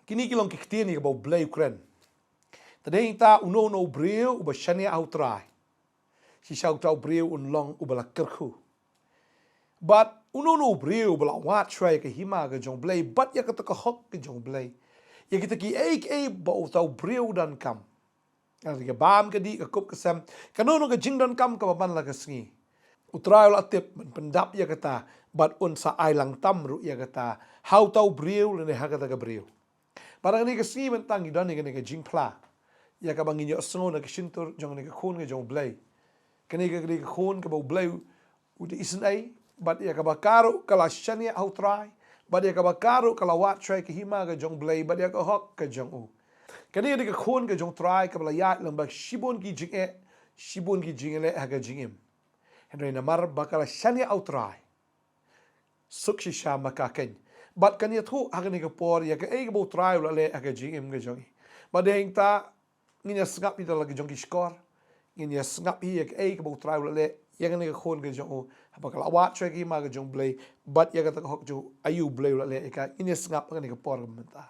kini kilong kiktian ni kebau blay Ukraine. Tadeng ta uno breu uba shania U Trai. Si shau tau breu unlong ubala kerku. But uno breu ubala wat try ke hima ke jong blay but ya kata hok ke jong blay. Ya kita ki ba tau breu dan kam. Yang ke bam ke di ke kup kesem. Kanono ke jing dan kam ke baban la ke sengi. U Trai la tip pendap ya kata but un sa ai lang tam ru ya kata how tau breu le ha kata ke breu. Parang ni ke sengi mentang idan ni ke jing pla. Ya ka bangin yo sengo na ke sintur jong ni ke khun ke jong blay. Kani ke khun ke bau blay u de isen ai but ya ka bakaro kala shania U Trai. But ya ka bakaro kala wat try ke hima ke jong blay but ya ka hok ke jong u. Kani ke khun ke jong try ke bala ya lambak shibon ki jing le ha ke jingim. Henry namar bakala shania U Trai. Suk shi sha makaken. But kan ya thu ha ke por ya ke bau try le ha ke jingim ke jong. But deng ta nginya sngap ito lagi jong ki skor. Nginya sngap hi ya ke bau try le yang ni khun ke jong u. Bakal awat try ki ma ke jong blay but ya kata hok jo ayu blay le ka ini sngap kan ke por menta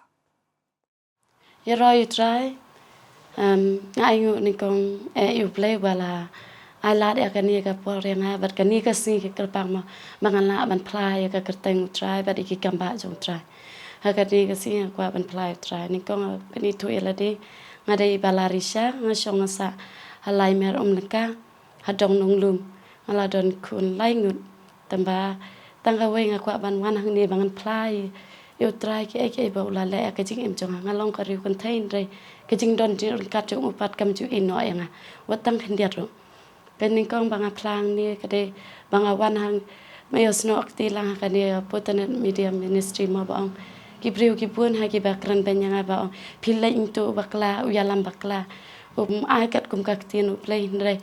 Ya U Trai ayu ni kong you blay wala alat ya kan ni ka por yang bat kan ni ka si ke kelpang ma mangala ban plai ya ka kerteng U Trai bat iki kamba jong trai ha ka ni ka si kwa ban plai trai ni kong ni tu ya ladi ngadai balarisha ngasong sa halai mer leka hadong nonglum ala don kun laingut tamba tangga we ngakwa ban wan hang ni bangan plai U Trai ke ba ula le ka jing em chong ngalong ka riu contain re ke jing don ji ka chung upat kam chu iehnoh yang watang khendiat ro pening kong banga plang ni ka de banga wan hang mayos no akti lang ka ni Potternet media ministry ma bang ki priu ki pun ha ki bakran ben yang ba philai into bakla uyalam bakla ai kat kum ka tin play re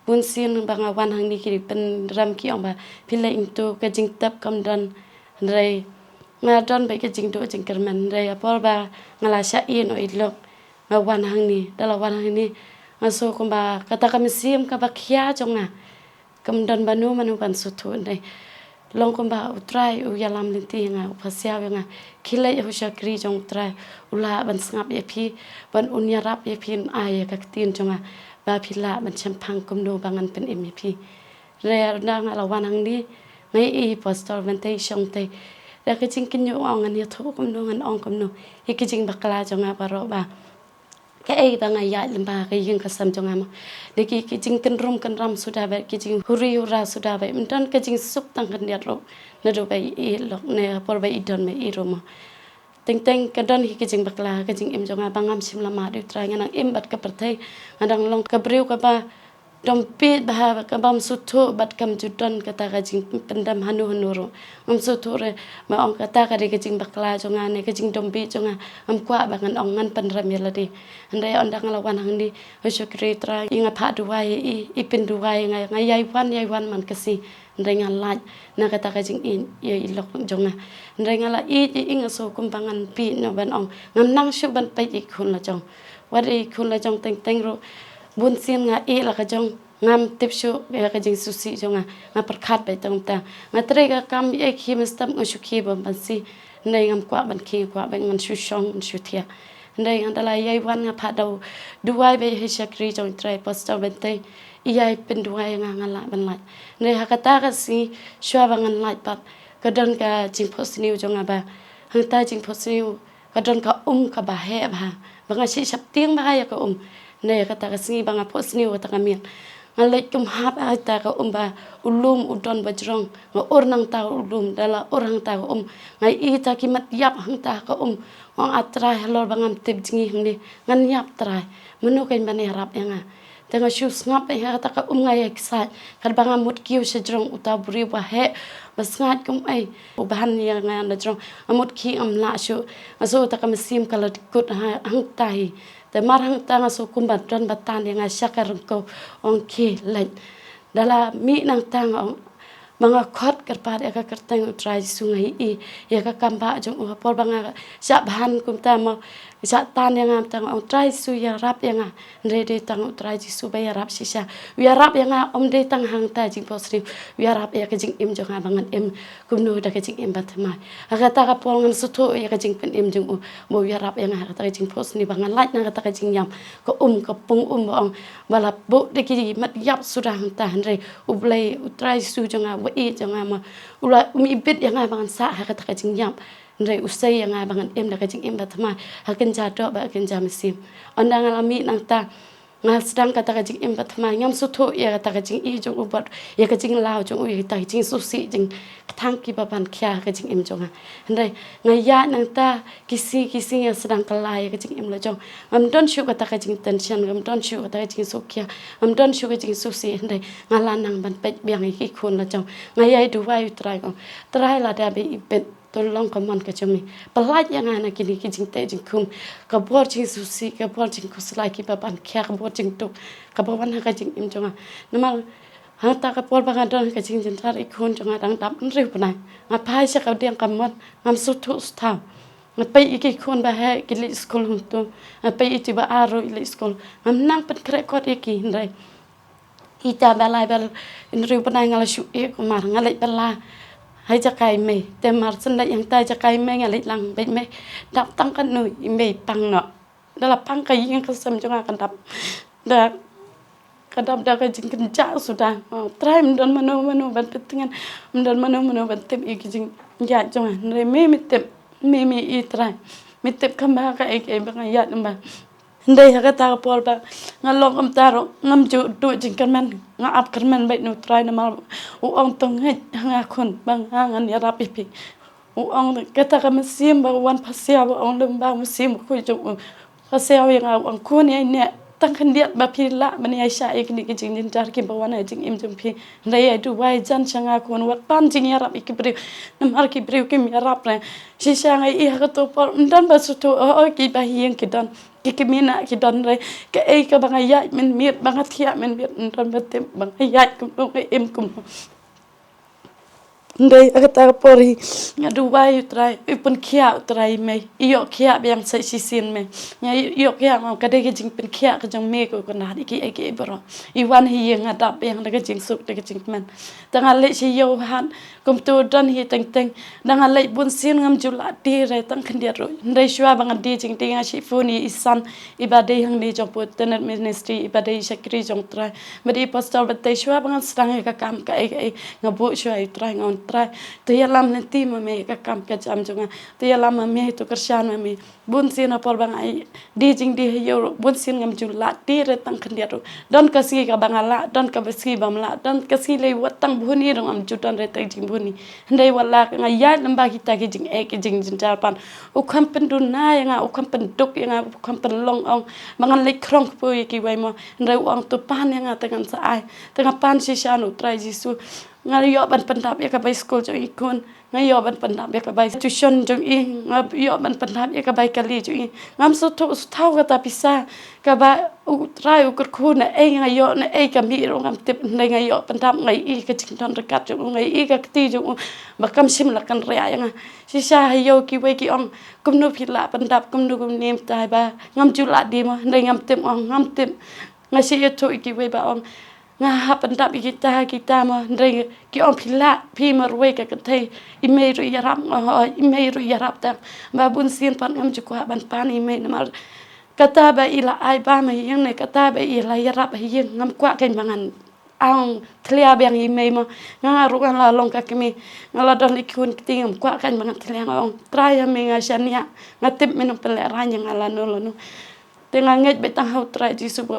bun sin banga wan hang ni ki pen ram ki ong ba philai into ka jing tap kam don re nga don ba ka jing do jing kerman re apol ba ngala sha iehnoh ilok nga wan hang ni dala wan hang ni ngaso kum ba kata kami sim ka ba khia jonga kam don banu manu ban sutu re long kum ba U Trai u yalam linti nga phasya nga khilai hu sha kri jong trai ula ban sngap ye phi ban unya rap ye phi ai ka tin jonga ba phila ban champang kum no bangan pen em ye phi re na nga la wan hang ni ngai e postal ventai shong te ra ke jing kin yo ong an ye tho kum no ngan ong kum no hi ke jing bakla jonga baro ba ke ta nga ya limba ke yin ka sam jonga ma de ki jing kin ram sudah ba ki jing huri ura sudah ba menton ke jing sup tang kan dia ro na do ba i lok ne por ba i don me i ro ma teng ka don hi ke jing bakla ke jing em jonga bangam sim lama U Trai ngang em bat ka perthai ngadang long ka briu ka ba dompet bah ka bam sutu bat kam judon kata ka jing pendam hanu ro sutu re ma ong kata ka de ke jing bakla jonga ne ke jing dompi jonga kwa bangan ong ngan penram ya ladi andai ondang lawan hang di syukri tra inga pha duai i pin duai ngai yai wan man kasi andai ngalaj na kata ka jing in ye lok jonga andai ngala i inga so kumpangan pi no ban ong ngam nang shu ban pai ik khun la jong wari khun la jong teng ro bun sin nga e la ka jong ngam tipshu ya ka jing susi jonga nga perkhat bai tong ta nga tre ka kam e khi mestam ngu khi bam si nei ngam kwa ban khi kwa ban ngan shu shong shu thia nei nga dala yai wan nga pha do duai bai he shakri jong trai postal ben te iai pen duai nga ngala ban lai nei ha ka ta ka si shwa bangan lai pat ka don ka jing post new jonga ba hang ta jing post new ka don ka ka ba he ba banga si sap tiang ba ya ka ne kata ka singi banga pos ni wata kamian ngalai kum hap ta ka ba ulum udon bajrong nga ornang ta ulum dala orang ta ngai i ta ki mat yap hang ta ka ong atrai lor bangam tip jingi hang ni ngan yap trai menu kain bane harap yang tengah shoes ngap ya kata ka ngai excited kar bangam mut kiu sejrong uta buri wa he basngat kum ai ubahan yang ngan jrong amut ki la shu aso ta ka mesim kala dikut hang tai te marang tanga so kumbat don batan yang syakar ko ong ki lain dala mi nang tang mga khot kerpat ya ka kerteng U Trai sungai I ya ka kamba jong por banga sya bahan kum ta mo sya tan yang am tang U Trai su ya rap yang re de tang U Trai su ba ya rap sisa ya rap yang om de tang hang ta jing posri ya rap ya ka jing im jong bangan im kum nu da ka jing im bat mai aga ta ka pol ngan su tho ya ka jing pen im jong mo ya rap yang ta ka jing pos ni bangan lait na ta ka jing yam ko pung ong bala bo de ki mat yap sudah ta re u blai U Trai su jong jangan ma ula mi bit yang abangan sa ha kata kajing yam ndai usai yang abangan em da kajing em batma ha ken jado ba ken jam sim andang alami nang ta ngal sedang kata kajing em batma ngam suthu ya kata kajing I jong ubat ya kajing lao jong u ta kajing susi jing thang ki baban kya kajing em jong ndai ngaya nang ta kisi yang sedang kelai kajing em la jong am don shu kata kajing tension am don shu kata kajing sukya am don shu kajing susi ndai ngalanang ban pet biang ki khun la jong ngaya du wai U Trai ko trai la da be ibet tolong kaman ka chumi pelaj yang ana kini ki jing te jing kum ka bor jing susi ka bor jing kuslai ki baban kya ka bor jing tuk ka baban ha ka jing im jonga namal ha ta ka por banga don ka jing jin tar ikun jonga dang dap nri puna nga pai sa ka diang kamot ngam sutu sta nga pai iki kun ba ha ki li skol huntu nga pai iti ba aro li skol ngam nang pen kre kot iki ndai ita balai bal nri puna ngala shu e kumar ngala bala hai jakai me te mar sen yang tai jakai me ngali lang be me dap tang kan nu me pang no dala pang kai yang kesem jonga kan dap da kadap da ka jing kenja sudah try mdon mano ban petingan mdon mano ban tem ik jing ya jonga re me tem me I try me tem kamba ka ek e bang ya namba ndai ha ta pol ba ngalong am taro ngam ju du jing kan man nga ap kan man bai U Trai na mal u ong tong he nga khun bang ngan ya rap pi u ong ka ta ka masim ba wan pasia ba ong lem ba masim ku ju pasia yang ong ku ni ne tang kan dia ba pi la man ya sha ek ni ki jing din jar ki ba wan jing im jum pi ndai ya du wai jan changa kun wat pan jing ya rap ki bre na mar ki bre ki ya rap re si sha ngai I ha to pol ndan ba su to o ki ba hieng ki don ki mina ki don re ke e ka banga ya men miet banga thia men miet don betem banga ya kum em kum ndai agata pori ngadu wai U Trai ipun kia U Trai me iyo kia biang sai sisin me nya iyo kia ma ka de jing pen kia ka jong me ko na ki e bro I wan hi yang adap yang de jing suk de jing men tanga le si yo han kum tu don hi teng teng danga le bun sin ngam jula di re tang khandia ro ndai shwa bang di jing tinga si funi isan ibade hang ni jong Potternet ministry ibade sakri jong Trai mari pastor bate shwa bang strang ka kam ka e ngabu shwa U Trai ngon Trai tu ya lam nanti me ka kam ka jam jonga tu ya lam me tu kersian me bun sin apor bang ai di jing di yo bun sin ngam jula di re tang khandia ro don ka si ka bangala don ka besi bamla don ka si le watang buni ro am judan re tai jing buni ndai wala nga ya lamba kita ki jing e ki jing jalpan u kampen du na nga u kampen duk nga u kampen long ong mangan le krong pu ki wai mo ndai uang tu pan nga tangan sa ai tengah pan si shan U Trai jisu nga yo ban pendap ya ka bai school jo ikun nga yo ban pendap ya ka bai tuition jo I nga yo ban pendap ya ka bai kali jo I ngam su thau ka ta pisa ka ba U Trai u kur khun e nga yo na e ka mi ro ngam tip nga yo pendap ngai I ka jing don rekat jo ngai I ka ti jo ba kam sim la kan ria nga si sha yo ki we ki ong kum nu phila pendap kum nu kum nem tai ba ngam chu la di mo ndai ngam tip ong ngam tip nga si yo tu ki we ba ong nga pendap kita ma ndai ki on phila phi mar we ka thai email ru yarap ta ba bun sin pan ngam chu kwa ban pan email mar kata ba ila ai ba ma yang ne kata ba ila yarap hi ngam kwa kan mangan ang thlia bang email ma nga ru kan la long ka kimi ngala don likun ting kwa kan mangan thlia ngong Trai me nga shania nga tip minum pele ranya ngala no tenga nget betang hau Trai ji su ba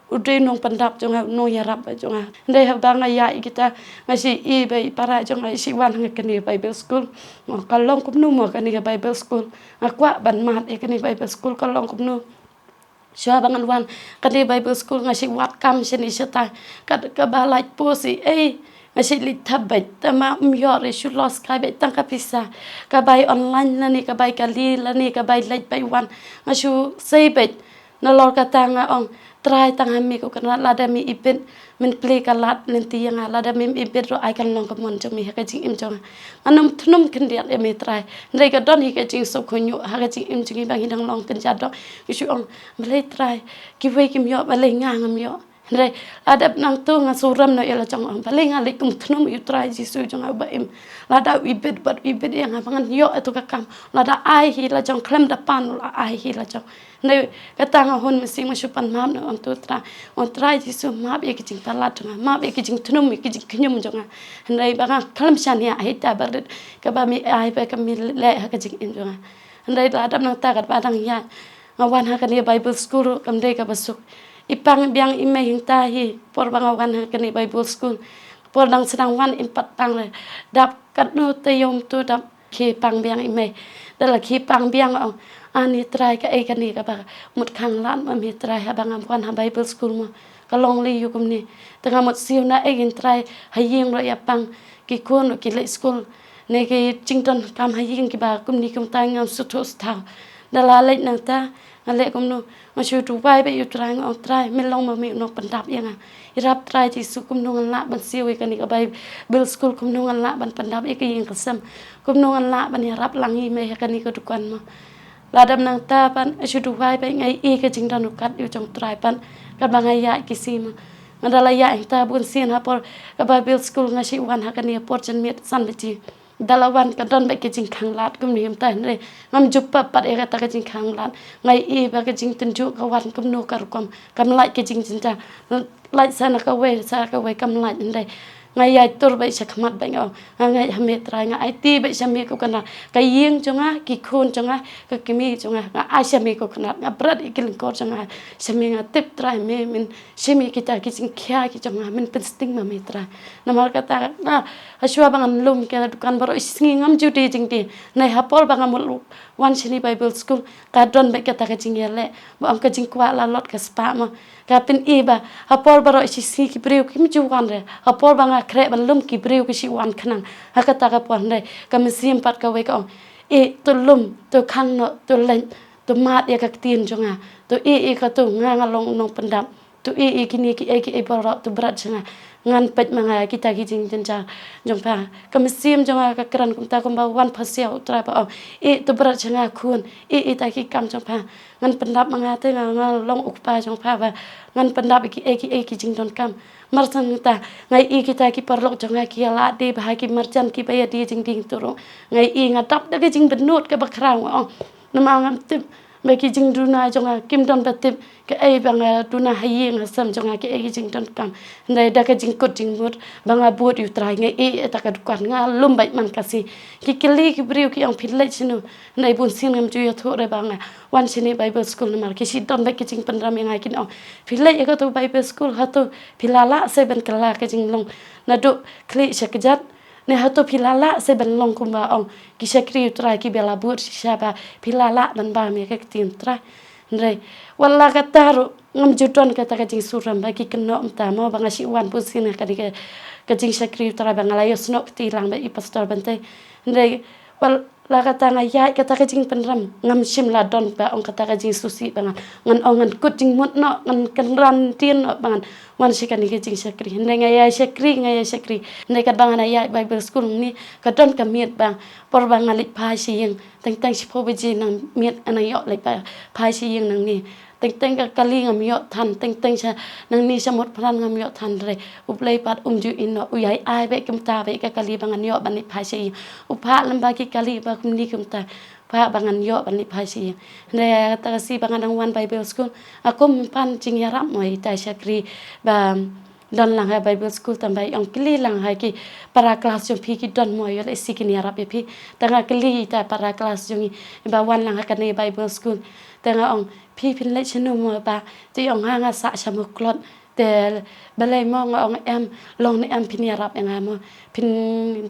udre nong pendap jonga no yarap jonga ndai ha banga ya kita ngasi I bai para jonga si wan ngakani Bible school kalong kum nu mo kani Bible school akwa ban mat e kani Bible school kalong kum nu sha bangan wan kani Bible school ngasi wat kam sini seta ka balai posi ngasi li tabai tama myore shulos kai be tang kapisa ka bai online lani ka bai kali lani ka bai late bai wan ngasu sei bet na lor ka tanga ong try tang mi ko kana lada mi ipit min play kalat nanti yang lada mi ipit ro ai kan long kamon jong mi ha ka jing im jong anum thnum kan dia mi try ndai ka don hi ka jing so khonyu ha ka jing im jing bang hidang long kan jadok isu ong mlai try ki we kim yo balai ngam yo ndai adap nang tu nga suram no ela jong ong balai ngali kum thnum U Trai jisu jong ba im lada ipit but ipit yang bangan yo tu ka kam lada ai hi la jong klem da pan la ai hi la jong ndai katanga hon mesti masupan mam no on try jisu map ye kijing talat jong map ye kijing thnum ye kijing knyum jong ndai bangan klem shan ya ai ta bar ka ba mi ai ba ka mi le ha kijing in jong ndai adap nang ta kat padang ya ngawan ha kan ye Bible school kam dei ka basuk ipang biang ime hing tahi por bangawan kani Bible school por dang sedang wan impat tang le dap kat no te yom tu dap ki pang biang ime dala ki pang biang ani try ka e kani ka ba mut khang lan ma mi try ha bangam wan ha Bible school mo kalong li yu kum ni tengah mut siu na e gin try ha ying ro ya pang ki kun ki le school ne ki chington kam ha ying ki ba kum ni kum ta ngam su thos tha dala le nang ta ngale kum no ma shu tu bai be U Trai ngong trai min long ma mi no pandap yang irap trai ti su kum nong la ban siu kan ni ka bai bil school kum nong la ban pandap e ka yin kasam kum nong la ban irap langi me kan ni ka dukan ma ladam nang ta ban shu tu bai be ngai e ka jing dan kat yu jong trai pan ka ba ngai ya ki si ma ngala ya ta bun sin ha por ka bai bil school ngasi wan ha kan ni por chen miet san be dalawan ka don ba ke jing khang lat kum ni ta ne ngam jup pa pat e ta ka jing khang lat ngai e ba ka jing tin ju ka wan kum no kar kam lai ke jing jin ta lai sa ka we kam lai ndai ngai ai tur ba sa khmat ba ngo ngai ha me trai ngai ti ba sa me ko kana ka ying chonga ki khon chonga ka kimi chonga a sa me ko kana nga brat ikil ko chonga sa me nga tip trai me min simi kita ki jing khya ki chonga min sting ma me trai namal kata na aswa bangan lum ke dukan baro isngi ngam judi jing ti nai hapol bangam lu wan sini Bible school ka don ba kata ka jing yele ba am ka jing kwa la lot ka spa ma ka pin iba hapol baro isngi ki breu ki ju wan re hapol banga kre ban lum ki breu ki si wan khnang ha kata ka pon dai ka misim pat ka we ka e to lum to khang no to len to mat ya ka tin jonga to e ka to nga long nong pandap to e kini ki e baro to brat jonga ngan pet manga kita ki jing jin ja jong pa kam sim jong ka kran kum ta kum ba wan phasiau tra pa e to brat changa khun e ta ki kam jong pa ngan pandap manga te nga long uk pa jong pa ba ngan pandap ki jing don kam mar sang ta ngai e kita ki parlok jong ki la de ba ki marjan ki ba ya di jing ding turu ngai e nga tap da ki jing benut ka ba krang nama ngam tip ba ki jing duna jong kim don ba tip ke ai bang duna haying sam jong ke ai jing don kam ndai da ka jing kot jing mut banga buat U Trai ngai e ta ka dukan nga lum bai man kasi ki kili ki briu ki ang philai chinu ndai bun sin ngam ju ya tho re banga wan sini Bible school mar ki si don ba ki jing pandram ngai kin ong philai ka to Bible school ha to philala se ben kala ka jing long na do kli sakjat ne ha to philala se ben long kumba ong ki sakri U Trai ki bela buat siapa philala dan ba me ka tin tra ndai wala ka taru ngam juton kata ka jing suram ba ki keno mta mo banga si wan pusin ka di ka jing sakri U Trai banga la yosno ti lang ba i pastor bante ndai wal la kata nga ya kata ka jing penram ngam sim la don ba ong kata ka jing susi banga ngan ong ngan kut jing mut no ngan kenran tin no bangan wan si ka ni ka jing sakri ndai nga ya sakri ndai ka banga ya Bible school ni ka don ka miet bang por banga lik pa si yeng tang si po beji nang miet ana yo lik pa si yeng nang ni teng ka kali ngam yo than teng sa nang ni samot pran ngam yo than re uplei pat ju ino uyai ai be kum ta be ka kali bangan yo ban ni phai si upha lam ba ki kali ba kum ni kum ta pha bangan yo ban ni phai si ne ta si bangan nang wan Bible school akum pan jing ya ram moi ta sakri ba don lang ha Bible school tambai ong kli lang ha ki para kelas jong pi ki don mo yo le sikin ya rap pi tanga kli ta para kelas jong ba wan lang ha kan Bible school tanga ong pi pin le chenu mo ba ti ong ha nga sa chamu klot te balai mo ong em long ni em pin ya rap nga mo pin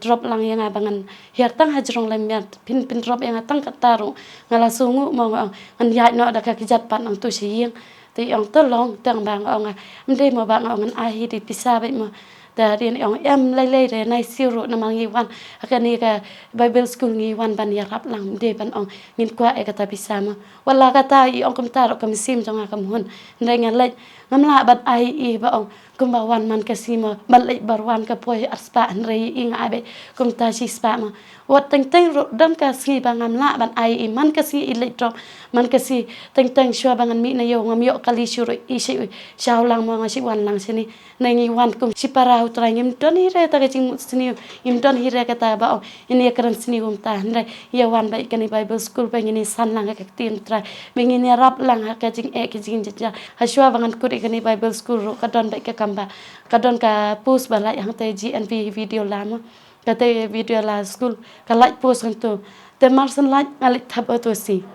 drop lang yang bangan hier tang ha jrong le miat pin drop yang tang ka taru ngala sungu mo ngan ya no da ka ki jat pan ong tu si yeng ti ong to long tang bang ong mde mo bang ong ai di pisa be mo ta rin ong em lai re nai siru na mangi wan akani ka Bible school ngi wan ban ya rap lang de ban ong ngin kwa e kata bisama wala kata I ong kum taro kam sim jonga kam hun ndai ngalai ngamla bat ai I ba ong kumba wan man kasima balai barwan ka poi arspa nrei inga abe kum ta si spa ma wat teng teng ro dan ka si bangam la ban ai I man kasi ilai drop man kasi teng teng shwa bangan mi na yo ngam yo kali shuru I si shau lang ma ngasi wan lang sini na ngi wan kum si para u trai ngim don hire ta ka jing sini ngim don hire ka ta ba ini karan sini ta ndai ya wan ba ikani Bible school ba ngini san lang ka tin trai ngini rap lang ka jing ka jing ja ha shwa bangan ku ikani Bible school ro ka don ba ka kamba ka don ka post ba la yang te GNV video lama ka te video la school ka like post tu te marsan like ngalik thap tu si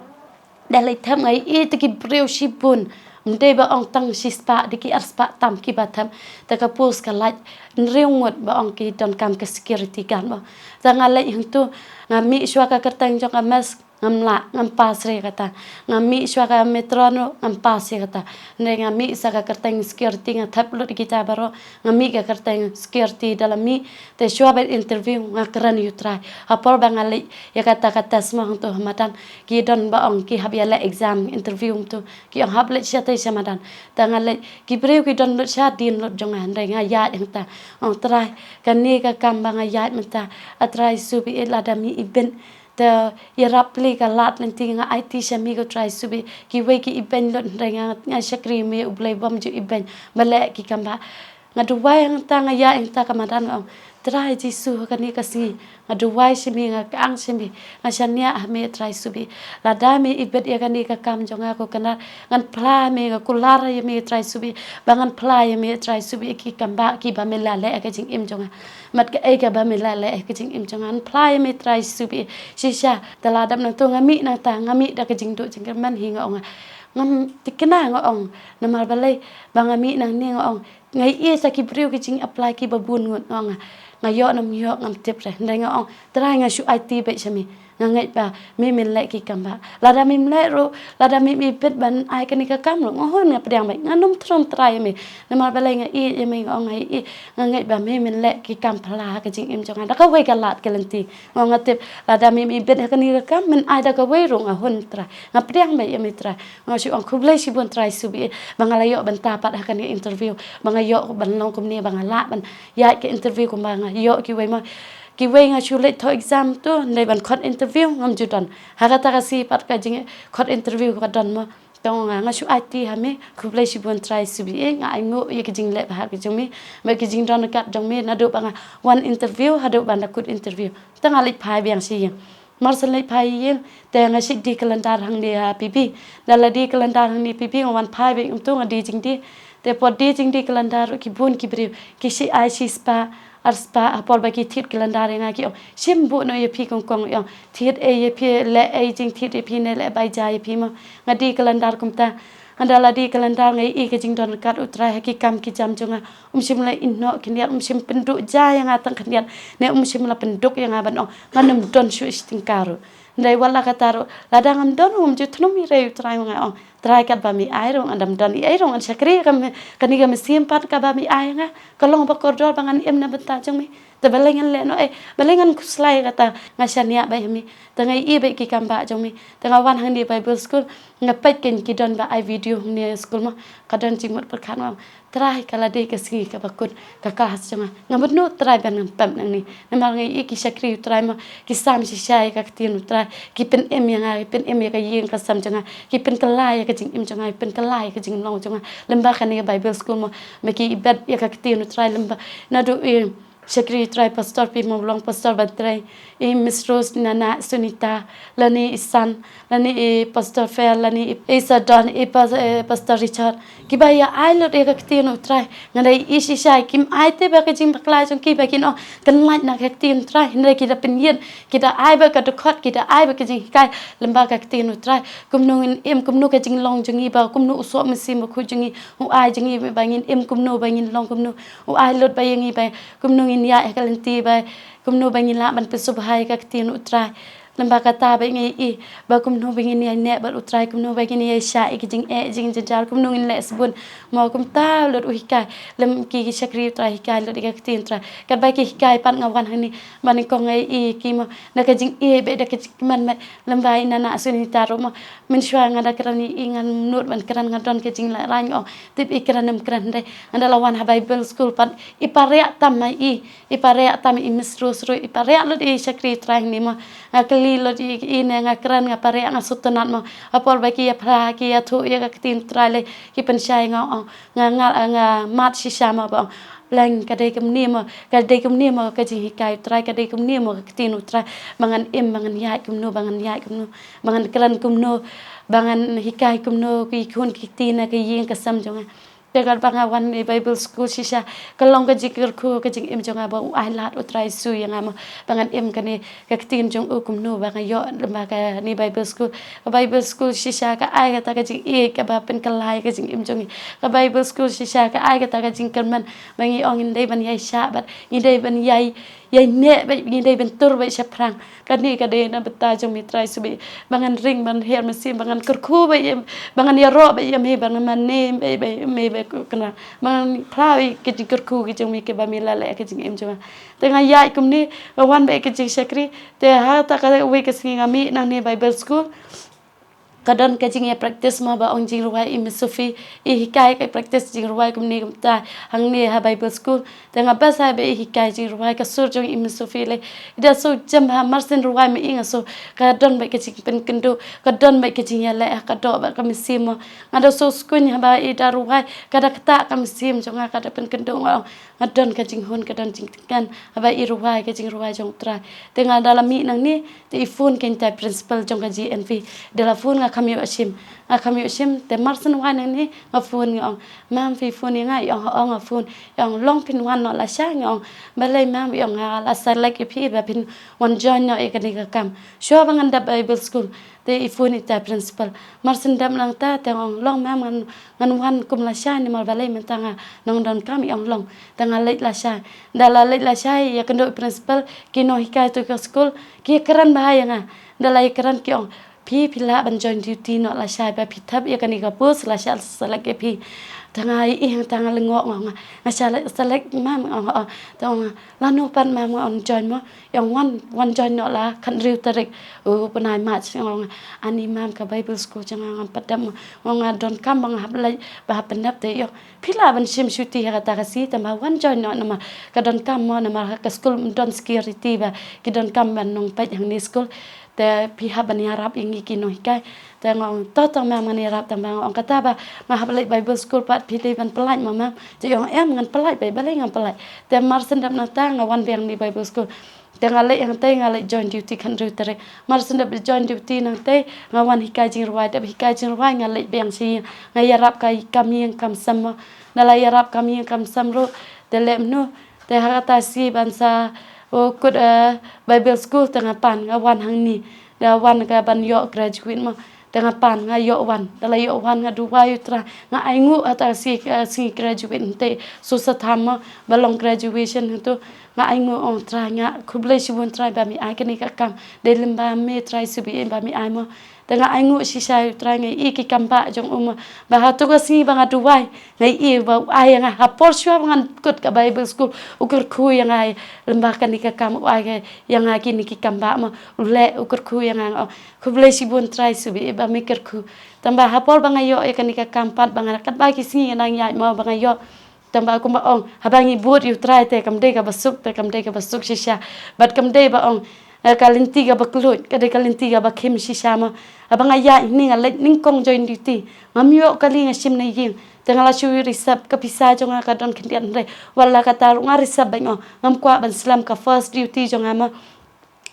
dalai tham ngai I te ki breu shibun mde ba ong tang sispa diki arspa tam ki batam ta ka post ka like nreungot ba ong ki don kam ka security gan ba ta ngalai hang tu ngami shwa ka kertang jong ka mas ngamla ngam pasre kata ngami shwa ka metrono ngam pasre kata ne ngami sa ka kertang security ngathap lo kita baro ngami ka kertang security dalam mi te shwa ba interview ngakran U Trai apor ba ngalai ya kata semua tu hamadan ki don ba ong ki habiala exam interview tu ki ong hablet syata samadan ta ngalai ki breu ki don lo sha din lo jong andai ngaya yang ta ong trai kani ka kamba ngaya menta atrai subi eladami iben ta yarapli ka lat lenti nga IT shami ko try subi ki we ki iben lo ndai nga shakri me ublai bom ju iben male ki kamba ngaduwai ang ta ngaya ang ta kamadan ong try jisu kani kasi ngaduwai shimi nga ang shimi ngashania me try subi ladami ibet ya kani ka kam jonga ko kana ngan pla me kulara ya me try subi bangan pla ya me try subi ki kamba ki ba me lale ka jing im jonga mat ka e ka ba me lale ka jing im jonga an pla ya me try subi shisha daladam nang to ngami nang ta ngami da ka jing do jing man hinga ong ngam tikena nga ong namal balai bangami nang ni nga ong ngai e sa ki breu ki jing apply ki babun ngot nga ngayo nam yo ngam tip re ndai nga ong trai nga shu IT be chami ngai ba mi min le ki kamba lada mi le ro lada mi pet ban ai kani ka kam lo ngon nga pdang ba nganum trom trai mi namal balai nga I mi ong ngai ba mi min le ki kam phala ka jing im jonga da ka we ka lat kelenti nga tip lada mi pet kani ka kam min ai da ka we ro nga hon trai nga pdang ba mi trai nga shu ong khublai shi bon trai subi bangalayo ban tapat kani interview bangayo ban long kum ni bangala ban ya ke interview ko banga yo ki we ma ki we nga chulet tho exam tu nei ban khot interview ngam judan hakata ka si pat ka jing khot interview ka don ma tong nga shu IT hame khublai shi bon try subi nga ai ngo ye ki jing le ba ki jong mi ma ki jing don ka jong mi na do banga one interview hado ban da kut interview tang ali phai biang si yang marsal lai phai yin te nga shi di kalendar hang ni pipi dala di kalendar hang ni pipi wan phai be tu nga di jing di te pod di jing di kalendar ki bun ki briu ki shi ai shi spa arspa apol bagi thit kalendar nga ki simbu no ye pi kong kong yo thit e ye pi le e jing thit e pi ne le bai ja ye pi ma ngadi kalendar kumta andala di kalendar ngai I ke jing don kat U Trai ki kam ki jam jonga sim la iehnoh kiniat sim penduk ja yang atang kiniat ne sim la penduk yang aban ong nganum don shu istingkaru ndai wala kataro ladang don ju thnumi re U Trai nga ong trai kat ba mi airong andam don I airong an sakri kam kani ga sim pat ka ba mi ai nga kalong ba kordor bangan em na benta jong mi te balengan le no balengan kuslai kata ngasania ba mi tangai I be ki kam ba jong mi tanga wan hang di Bible school ngapai ken ki don ba ai video ni school ma kadon jimot perkhan ma trai kala de ka singi ka bakut ka kas jonga ngamut no trai ban ngam pam nang ni namal ngai I ki sakri U Trai ma ki sam si sai ka tin U Trai ki pen em yang ai pen em ka yeng ka sam jonga ki pen kalai ka jing im jonga pen kalai ka jing long jonga lemba kan ni Bible school ma ki ibad ya ka tin U Trai lemba na do Shakri try pastor pi long pastor batrai Miss Rose nana Sunita lani isan lani pastor Fair lani Isa Don pastor Richard kibaya ai lo de ka tin try ngai isi sai kim ai te ba ka jing bakla jong ki ba kin o kan lai na ka tin try ngai kita penyen kita ai ba ka khot kita ai ba ka jing kai lemba ka tin try kumnu em kumnu ka jing long jong I ba kumnu uso mesim khu jing u ai jing I ba ngin em kumnu ba ngin long kumnu u ai lot ba yang I ba kumnu in ya kalenti ba kumnu bangin la ban pesubhai ka tin U Trai lembaga ta ba ngai ba kumno ba ngini ne ba utrai kumno ba ngini sha jing jing jar kumno ngin le sebun mo kum ta lut hikai lem ki sakri utrai hikai lut ka tin tra ka ba ki hikai pan ngawan hani man ko ngai ki mo na ka jing be da ka man lemba ina na suni taro mo min shwa ngada krani ingan nut ban kran ngadon ke jing la ranyo tip ikran kran de andala wan ha bible school pan iparea tam iparea tam misrus ru iparea lut sakri utrai ni mo akli lo di ine ngakran ngapare ngasutunat mo apol baki ya pra ki ya thu ya katin trale ki pensyai nga mat sisama ba lang kadai kum ni mo ka ji kai trai kadai kum ni mo katin utrai mangan mangan ya kum no mangan kran kum no bangan hikai kum no ki khun ki tina ki yin ka sam jonga tegal banga wan bible school sisa kalong ka jikir khu ka jing jonga ba ai lat utrai su yang ama bangan kani ka tin jong kum no banga yo lembaga ni bible school sisa ka ai ka ka jing ka ba pen kalai ka jing jong ka bible school sisa ka ai ka jing kan bangi ong indai ban yai sha bat indai ban yai ne ba indai ben tur ba sha prang kani ka de na beta jong mitrai su bi bangan ring ban her mesim bangan kurku ba bangan ya ro ba me bangan man ne me kena mang prawi ke jikurku ke jong mi ke bamila le ke jing jong tengah ya ikum ni wan be ke jing sakri te ha ta ka we ke singa mi nang ni bible school kadon ke jing ya practice ma ba ong jing ruai sufi hikai ke practice jing ruai kum ni kum ta hang ni ha bible school tengah basa be hikai jing ruai ka sur jong sufi le ida so jam ha marsen ruai me inga so kadon be ke jing pen kendo kadon be ke jing ya le ka do ba ka misimo ngado so skun ha ba ida ruai kada kata ka misim jong kada pen kendo ngadon ke jing hun kadon jing kan ha ba i ruai ke jing ruai jong tra tengah dalam mi nang ni te ifun ken ta principal jong ka GNV dalam fun kami usim te marsen wan ni ngafun ngong mam fi fun nga yong ngafun yong long pin wan no la sha ngong balai mam yong la select pi ba pin wan join no ekani ka kam sho bangan da bible school te ifun ita principal marsen dam nang ta te ngong long mam ngan wan kum la sha ni mal balai mentanga nong don kam yong long tanga leit la sha dala leit la sha ya kendo principal kino hikai to ka school ki keran bahaya nga dalai keran ki ong pi pila ban join duty no la sha ba pithap ya kani ka pus la sha selek pi tanga tanga lengo nga sha selek mam tanga la no pan mam on join mo yang one join no la kan riu tarik panai ma ngong ani mam ka bible school janga ngam padam ngong don kam bang hab lai ba penap te yo pila ban sim shuti ha ta si ta ma one join no ma ka don kam mo na ma ka school don security ba ki don kam ban nong pa yang ni school te pihak bani Arab ingi kino hikai te ngong totong mam ngani Arab tambang ong kata ba ngah balai bible school pat pili ban pelai mama te ong ngan pelai balai ngan pelai te mar sendap na ta ngawan biang ni bible school te ngalai yang te ngalai join duty kan rutere mar sendap join duty nang te ngawan hikai jing ruai te hikai jing ruai ngalai biang si ngai Arab kai kami yang kam sama nalai Arab kami yang kam samro te lem no te hakata si bansa kut bible school tengah pan ngawan hang ni wan ka ban yo graduate mo tengah pan nga yo wan dala yo wan nga duwa yutra nga aingu ata si graduate te so sathama balong graduation tu nga aingu on tra nga khuble sibun try ba mi ai kani ka kam de limba me try subi ba mi ai mo tengah aingu si sai try ngai ki kamba jong ba ha to ka si ba nga duwai ngai ba ai nga ha por shwa ngan kut ka bible school ukur khu yang ai limba kani ka kam ai yang kini ki kamba mo ule ukur khu yang khuble sibun try subi ba mikir khu tambah hapol ba ngayo kani ka kampat ba kat ba ki si nang yai mo ba ngayo tambah aku baong habangi buat U Trai te kamde ka basuk shisha bat kamde baong kalinti ka baklut kade kalinti ka bakim shisha ma abang aya ini ngalek ningkong join duty ngamyo kali ngasim na yin tengala shui risab ka pisa jonga ka don kindian re wala ka taru ngarisab bango ngamkwa ban slam ka first duty jonga ma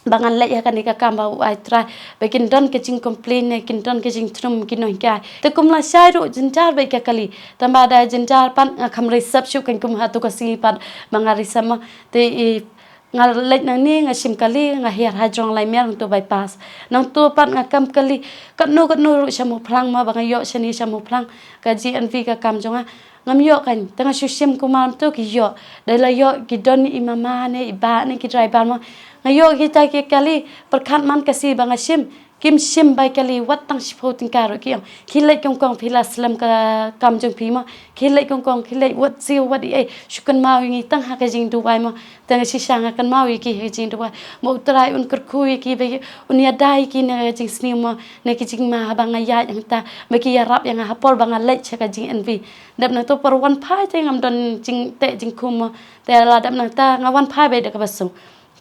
bangan lek ya kan ka kamba ai try bakin don ke jing complain ne kin don ke jing trum kin no ka te kum la shai ro jinjar ba ka kali tamba da jinjar pan kham re sab shu kan kum hatu ka si pan bangari sama te lek nang ni shim kali her hajong lai mer tu bypass nang tu pat kam kali kat nu shamu phlang ma bang yo shani shamu phlang ka GNV ka kam jonga ngam yo kan tanga shim kumam tu ki yo dai la yo ki don imama ne iba ne ki driver ma ngayo kita ki kali perkhat man kasi bang shim kim shim bai kali wat tang shpoting karo ki khilai kong phila slam ka kam jong phi ma khilai kong khilai wat siu wat e shukan ma ngi tang ha ka jing du bai ma tang si sang kan ma wi ki jing du bai mo trai un kur khu ki be un ya dai ki ne jing sni ma ne ki jing ma bang ya yang ta ba ki ya rap yang ha por bang lech ka jing NV dap na to por wan phai te ngam don jing te jing khum ma te la dap na ta ngawan phai be de ka basung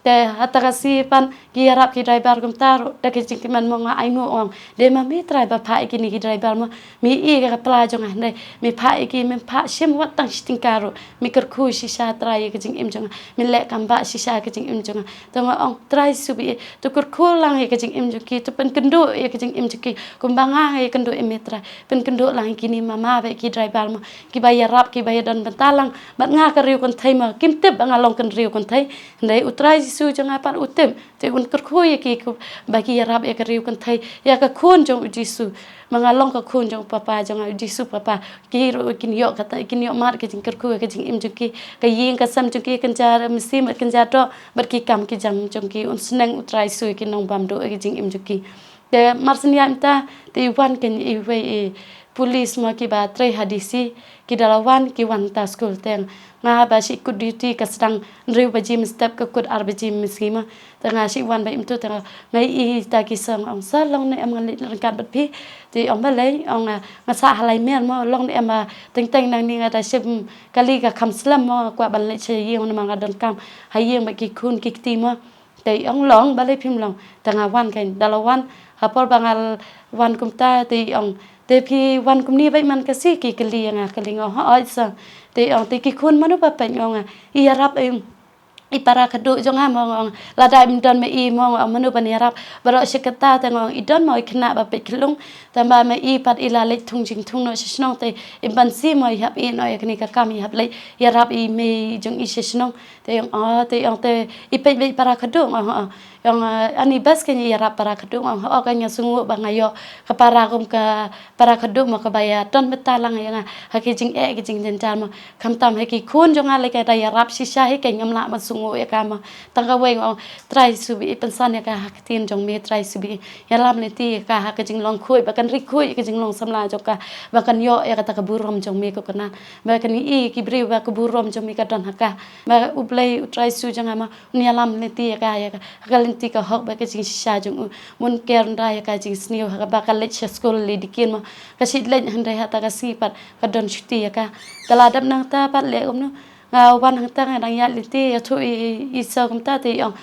te hata kasi pan ki harap ki driver kum taru da ki jing man mo nga iehnoh ong de ma mi driver pha ki ni ki driver mo mi I ka pla jong ne mi pha ki mi pha shim wat tang Shiteng karu mi ker khu si sha trai ki jing im jong mi le kam ba si sha ki jing im jong to nga ong trai su bi to kur khu lang ki jing im jong ki to pen kendo ki jing im jong ki kum banga ki kendo im tra pen kendo lang ki ni mama be ki driver mo ki ba yarap ki ba don bentalang bat nga ka riu kon thai ma kim tip banga long kan riu kon thai ndai utrai su jong apan utem te un kur khu ki bagi yarap ya ka riu kon thai ya ka khun jong jisu mangalong ka khun jong papa jong jisu papa ki ro kin yo kata kin yo mar ki jing kur khu ki jing im jong ki ka yin ka sam jong ki kan jar mesti mat kan jar to bar ki kam ki jam jong ki un sneng utrai su ki nong bam do ki jing im jong ki de marsnia imta te wan ken I we polis ma ki ba trai hadisi ki dalawan ki wan ta school teng nga ba si kut duty ka sedang riu ba jim step ka kut ar ba jim miskima tanga si wan ba imtu tanga ngai I ta ki sang ong sa long ne am ngali kat bat phi ti ong ba le ong nga sa halai mer mo long ne am teng nang ni nga ta sim kali ka kham slam mo kwa ban le che yeng ma nga don kam ha yeng ba ki khun ki ti mo te ong long ba le phim long tanga wan kan dalawan hapor bangal wan kum ta ti ong te phi wan kum ni bai man ka si ki kali nga kali ngo ha sa te ong te ki khun manu pa pa ngo I yarap I para kadu jong ha mo la dai min don me I mo manu ban yarap baro sekata te ngo I don mo I khna ba pe khilung ta ma me I pat I la le thung jing thung no shnong te I ban si mo I hap I no yakni ka kam I hap le yarap I me jong I shnong te ong te I pe para kadu ngo yang ani bas kan yarap para kadu ngo o ka nya sungu ba ngayo ka para kum ka para kadu mo ka baya ton betalang yang ha ki jing ki jing jan jan mo kam tam he ki khun jong le ka yarap si sha he ka ngam la ma sungu ya ka ma tang ka we ngo trai su bi pensan ya ka ha tin jong me trai su bi ya lam le ti ka ha ka jing long khui ba kan ri khui ka jing long samla jok ka ba kan yo ya ka ta ka burom jong me ko kana ba kan I ki bri ba ka burom jong me ka don ha ka ba uplei trai su jong ma ni lam le ti ya ka ti ka hok ba ka jing sha jong mun ker nda ya ka jing sniu ha ba ka le school le dikin ma ka sit le handai ha ta ka si pat ka don chuti ya ka kala dap nang ta pat le om no wan hang ta ngang ya le ti ya thu I so kum ta ti ong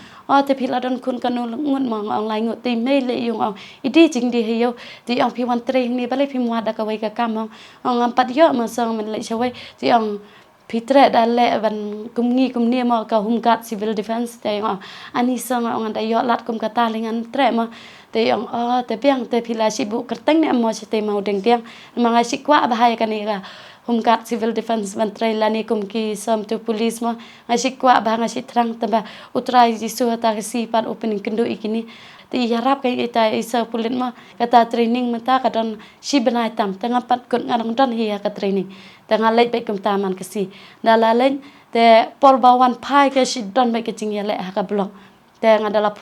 te phi la don kun ka no ngun ma ong lai ngut ti me le yung ong I di jing di he yo ti ong phi wan tre ni ba le phi mwa da ka wai ka kam ong pat yo ma song man le chawai ti ong Pitre da le ban kum ni mo ka hum gat civil defense te ngo ani song ong da yo lat kum ka ta lingan tre mo te ong te piang te phila si bu kerteng ne mo se te mau deng tiang manga si kwa bahaya kan ni ka hum gat civil defense ban tre la ni kum ki som to police mo ngasi kwa ba ngasi trang tamba utrai ji su ta si pan opening kendo ikini ti yarap kai ita isa pulit ma kata training mata ka don si benai tam tengah pat kun ngadong don hi ka training tengah leit be kum taman kasi dala len te por bawan pai ke si don be ke jing ya le ka blok te ngadala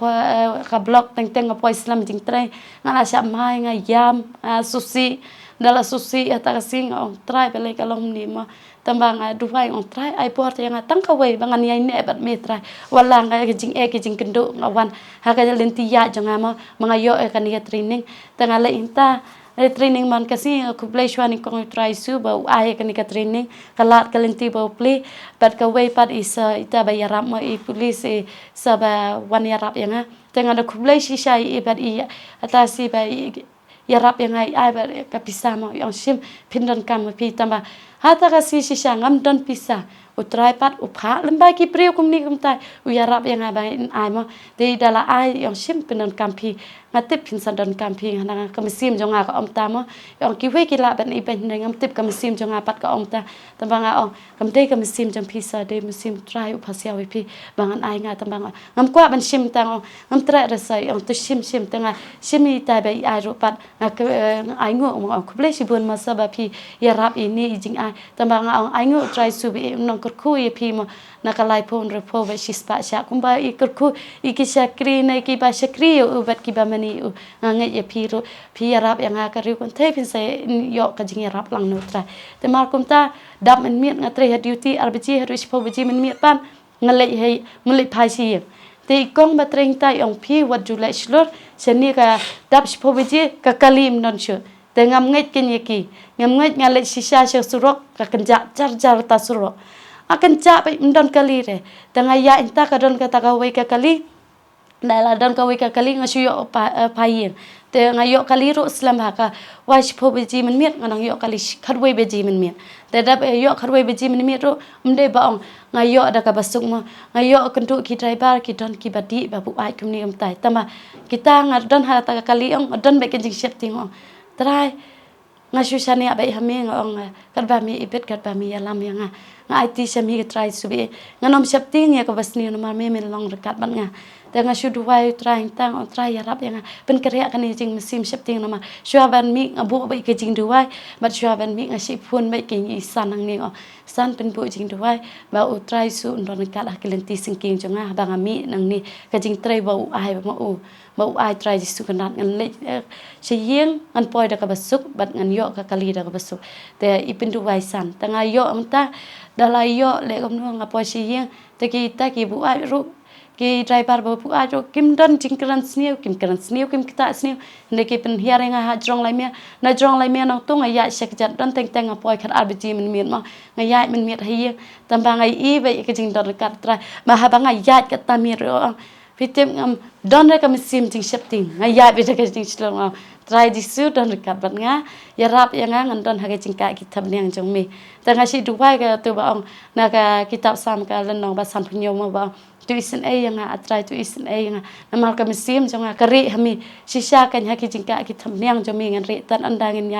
ka blok teng po Islam jing tre ngala sya mai nga yam susi dala susi ata kasing ong trai bele kalong ni ma tambang duai ong trai ai port yang tang ka we bangan yai ne bat me trai wala nga ke jing kendo ngawan ha ka lenti ya janga ma mga yo ka ni training tanga le inta training man kasi kublai shwani kong trai su ba ai ka ni ka training kalat kalenti ba pli bat ka we pat isa ita ba yarap ma I police sa ba wan yarap yang tanga da kublai si shai bat I ata si ba yarap yang ai ba ka pisa ma yang sim pindon kam pi tamba hata ka si ngam don pisa U Trai pat u pha lembai ki priu kum ni kum tai u yarap yang abai ai mo de dala ai yang sim penan kampi ngatip pin sandan kampi ngana kamisim jonga ka om ta mo yang ki we ki la ban i ben ngam tip kamisim jonga pat ka om ta tambanga ong kam de kamisim jam pisa de musim Trai u pasia we pi bangan ai nga tambanga ngam kwa ban sim tang ngam tra rasai ong tu sim tanga simi tai bai ai ro pat ai ngo ong kuble si bun masa ba pi yarap ini jing ai tambanga ong ai ngo Trai su bi nong kurku ye pi mo nakalai pon repo ba sispa sha kumba i kurku i ki sakri na ki ba sakri u bat ki ba mani u ngange ye pi ro pi yarap yang ka ri kun te pin se yo ka jing yarap lang no Trai te mar kum ta dam en miet ngatre ha duty arbiji ha ris po biji men miet pan ngale he ngale phai si te kong ba treng tai ong pi wat ju le shlor seni ka dap po biji ka kalim non shu te ngam nget ken ye ki ngam nget ngale sisa surok ka kenja jar ta surok akan capai mendon kali re tengah ya entah kadon kata kawai ke kali dala don kawai ke kali ngasuyo payin tengah yo kali ro islam haka wash po beji men miet nganang yo kali khadwai beji men miet tedap yo khadwai beji men miet ro mde baong ngayo ada ka basuk mo ngayo kentu ki driver ki don ki badi babu ai kumni umtai tama kita ngadon hata kali ong don be kenjing siap tingong try ngasusani abai hame ngong kadba mi ibet kadba mi alam yang nga IT sami Trai subi nganom septing ya ka basni no mar me long rekat ban nga te nga shudu wai Trai tang on Trai yarap yang pen kerja kan jing mesim septing no mar shuaban mi ngabu bai ke jing duwai bat shuaban mi ngasi pun bai ke ni san nang ni san pen bu jing duwai ba u Trai su ndon rekat kelenti singking jonga bang mi nang ni ke jing Trai ba u ai ba u mau ai Trai su kanat ngan le seyeng ngan poi da ka basuk bat ngan yo ka kali da ka basuk te ipin duwai san tanga yo amta dalai yo le kom no ngapoi seyeng te kita ki bu ai ru ki driver bu ai ru kim don jingkran sniu kim kita sniu ne ki pen hiarenga ha jrong lai me na jrong lai me no tu ngaya sek jat don teng teng ngapoi khat arbiji men miet ma ngaya men miet hi tamba ngai i be ke jing dor kat Trai ma ha banga yat ka tamir Fitem ngam don reka mesim jing septing ngaya beda ke jing Shillong Trai disu don reka bat nga yarap yang ngan don ha ke jing ka kitab niang jong mi tanga si dubai ka tu baong na ka kitab sam ka lenong ba san punyo mo ba tu isen yang Trai tu isen yang namal ka mesim jong ka ri hami sisa kan ha ke jing ka kitab niang jong mi ngan ri tan andangin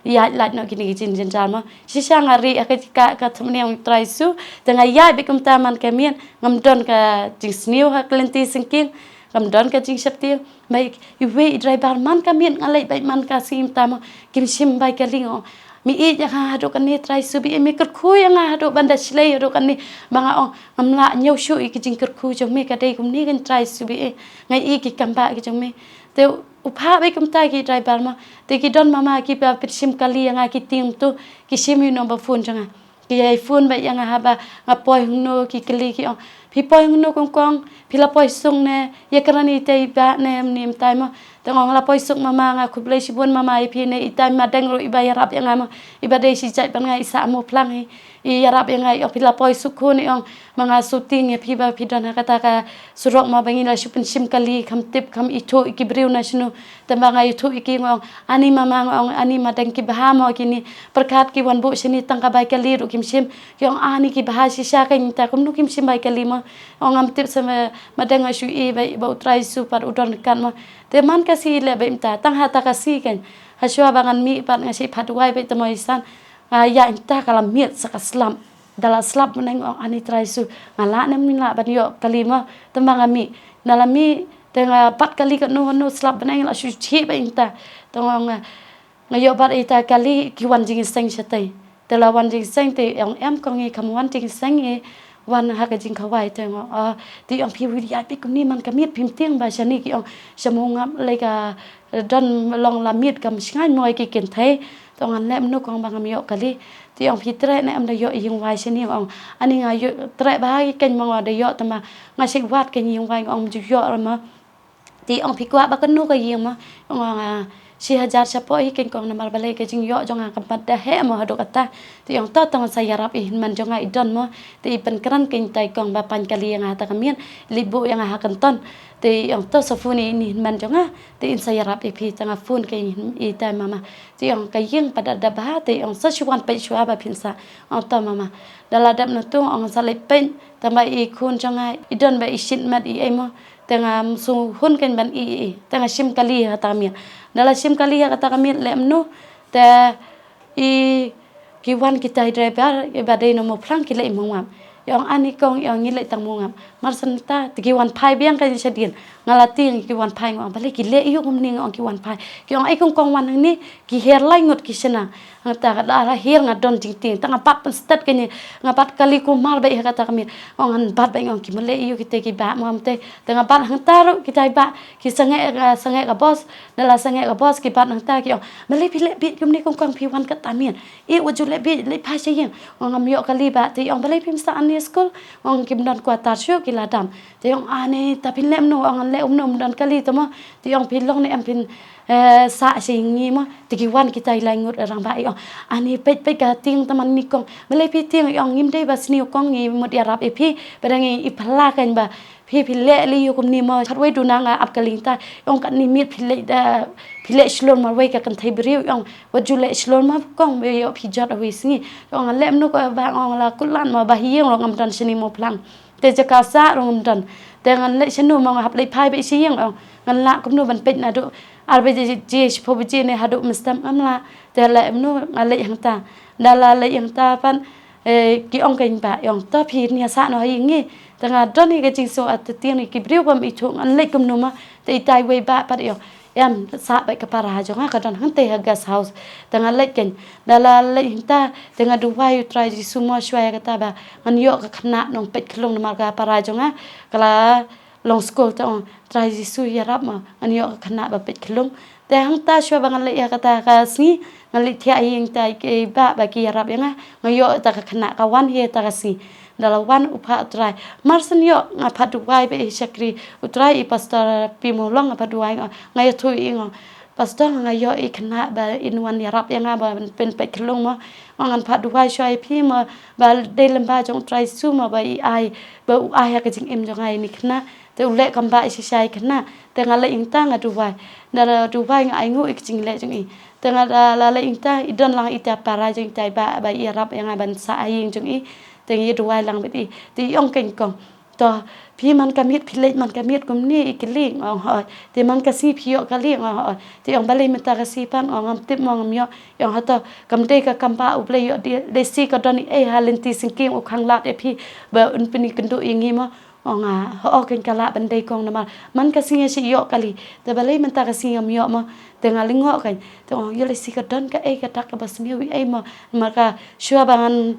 ya lat no kini jin jin jama sisa ngari ka thum niang Trai su tanga ya bikum taman kemien ngam don ka jing sniu ha klenti singking ngam don ka jing septing baik iwe driver man kemien ngalai baik man ka sim tama kim sim baik ka lingo mi i ja ha do kan ni Trai su bi mi ker khu yang ha do banda slei do kan ni banga ong ngam la nyau shu i ki jing ker khu jong mi ka dei kum ni kan Trai su bi ngai i ki kamba ki jong mi te upha bai kum tai ki driver ma te ki don mama ki pa sim kali yang ki tim tu ki sim yu number phone janga ki ai phone bai yang ha ba ngapoi no ki kli ki ong pi poi no kong pi la poi sung ne ye karani te ba ne nim tai ma tengong la poi sung mama nga khuble si bon mama i pi ne i tai ma deng ro i ba yarap yang ma i ba dei si jai ban nga i sa mo plang i yarap yang ai pi la poi suk ko ni ong manga shooting ye pi ba pi don kata ka surok ma bangi la shupin sim kali kham tip kham i tho i ki briu na snu te ma nga i tho i ki ngong ani mama ngong ani ma deng ki ba mo ki ni perkat ki wan bu sini tangka bai kali ru kim sim yong ani ki ba si sa ka ni ta kum nu kim sim bai kali ma ong am tip sama madang asu i bai ba Trai su par udon kan ma te man ka si le bai ta tang ha ta ka si kan ha shwa bangan mi pat ngasi phatwai bai ta moi san ya inta kala miet saka slam dala slap meneng ani Trai su ngala nem ni la ban yo kalima tembang mi dala mi tenga pat kali ka no slap meneng la su chi bai ta tong ngayo bar ita kali ki wan jing seng chatai dala wan jing seng te yang em kong ngi kam wan jing seng e wan ha ka jing khawai te ti ong pi wi ya pi kum ni man ka miet pim tiang ba shani ki ong samungam le ka don long la miet kam sngai noi ki ken thai tong an lem no kong bangam yo kali ti ong pi tre ne am da yo ying wai shani ong ani nga yo tre ba ki ken mong da yo tama nga sik wat ken ying wai ong ju yo ma ti ong pi kwa ba kan no ka ying ma ong si hajar siapa ken kong namar balai ke jing yo jonga kampat dah he mo hadok ata ti ong to tong saya rap man jonga idon mo ti pen kran ken tai kong ba pan kali yang ata kamien libu yang ha kanton ti ong to safuni ni man jonga ti in saya rap pi tanga fun ke i tai mama ti ong kayeng pada dabah ti ong sa chuan pe chua ba pinsa ong to mama daladap na tu ong salai pen tama i khun jonga idon ba isin mat i emo tengah musuh hun kan ban i tengah sim kali kata kami dalam sim kali kata kami lemnu te i kiwan kita driver ibadai nomo plang kila imongam yang ani kong yang ngilai tang mongam marsan ta kiwan pai biang kan sedin ngalati kiwan pai ngam balik kile iyo kumning ong kiwan pai kiong ai kong wan ni ki her lai ngot kisena ta da her ngadon ting ting tang pat stat kene ngapat kali ku mar ba kata kami ong an bat ba ngong kimle iyo kita ki ba mam te tengah bat hang taru kita ba ki sange ka bos dala sange ka bos ki bat hang ta ki ong mele pile bit kumni kong piwan ka tamin i wajule bi le pa seyeng ong am yo kali ba te ong bale pim sa ani school ong kim dan kwa tar syu ki ladam te ong ane tapi lem no ong le nom dan kali tama ti ong pilong ni am pin sa singi mo ti kiwan kita ilai ngut rang ba ong ani pe ka ting taman ni kong mele pi ting ong ngim dei ba sni kong ngi mod arab e pi padangi i phla kan ba pi le li yu kum ni mo chatwei du na nga ap kaling ta ong kan ni mit phile shlon ma wei ka kan thai briu ong wajule shlon ma kong be yo pi jot awi singi ong lem no ko ba ong la kulan ma ba hieng ong am dan sini mo plang te jaka sa ong dan dengan le senu ma hap le pai be sieng ong ngan la kum no ban pet na do arbe je po be je ne hadu mistam amla te le no ale yang ta dala le yang ta pan ki ong kain ba ong to phi ni sa no hi ngi tengah don ni ke jing so at tiang ni ki briu pam i thung an le kum no ma te tai wei ba pa yo em sa bai ka para jo nga ka don han te ha gas house tengah le ken dala le ta tengah du wai try ji sumo shwa ka ta ba an yo ka khna nong pet khlong ma ka para jo nga kala long school ta try ji su ya rap ma an yo ka khna ba pet khlong te hang ta shwa ba ngal le ya ka ta ka si ngal li thia ying ta ke ba ki ya rap ya nga ngayo ta ka khna ka wan he ta ka si dalam wan upah utrai marsen yo ngapa duai be syakri utrai i pastor pimolong ngapa duai ngai thu ing pastor ngayo i kena ba inwan yarap yang ba pen pe kelong ma ngan pa duai shai pi ma ba de lemba jong trai su ma ba i ai ba u ai ka jing em jong ai ni kena te ule kam ba i shai kena te ngale ing ta ngaduai dala duai ngai ngu ik jing le jong i te ngala le ing ta idon lang ita para jong tai ba ba yarap yang ban sa ai jong i tengi duai lang beti ti ong ken kong to pi man kamit pi le man kamit kum ni ikling ong ho ti man kasi pi yo kali ong ho ti ong balai meta kasi pan ong am tip mong yo ong ha to kam de ka kam ba u ble yo de si ka doni e halenti singking u khang lat e pi ba un pini kendu ingi mo ong ho ken kala bandai kong nama man kasi si yo kali te balai meta kasi ngam yo mo tengah lingo kan te ong yo le si ka don ka e ka tak ka basmi wi e mo maka shua bangan